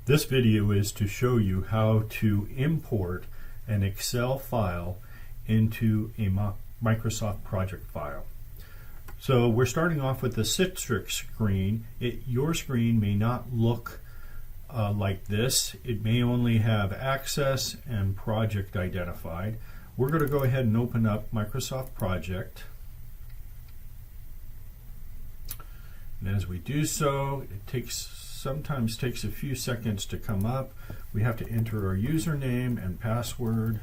This video is to show you how to import an Excel file into a Microsoft project file. So we're starting off with the Citrix screen. Your screen may not look like this. It may only have access and project identified. We're going to go ahead and open up Microsoft Project. And as we do so, it sometimes takes a few seconds to come up. We have to enter our username and password.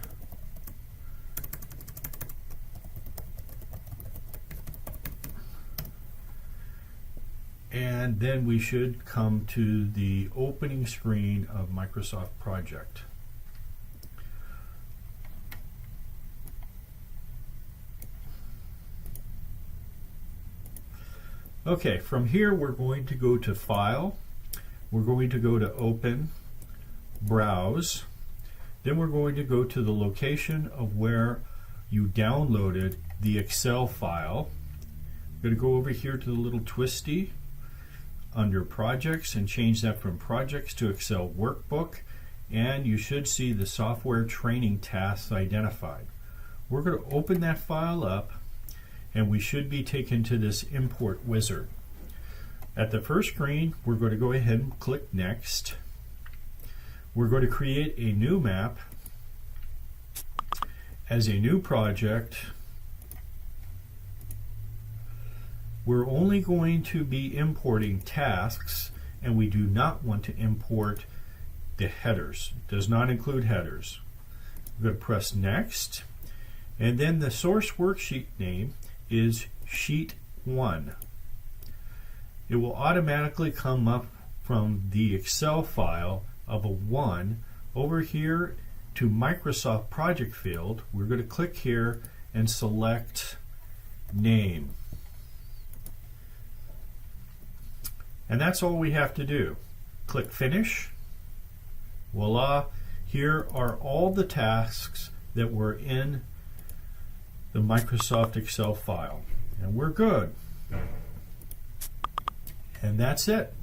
And then we should come to the opening screen of Microsoft Project. Okay, from here we're going to go to File, we're going to go to Open, Browse, then we're going to go to the location of where you downloaded the Excel file. We're going to go over here to the little twisty under Projects and change that from Projects to Excel Workbook, and you should see the software training tasks identified. We're going to open that file up and we should be taken to this import wizard. At the first screen, we're going to go ahead and click Next. We're going to create a new map as a new project. We're only going to be importing tasks, and we do not want to import the headers. It does not include headers. We're going to press Next, and then the source worksheet name is Sheet 1. It will automatically come up from the Excel file of a 1 over here to Microsoft Project field. We're going to click here and select Name. And that's all we have to do. Click Finish. Voila! Here are all the tasks that were in the Microsoft Excel file. And we're good. And that's it.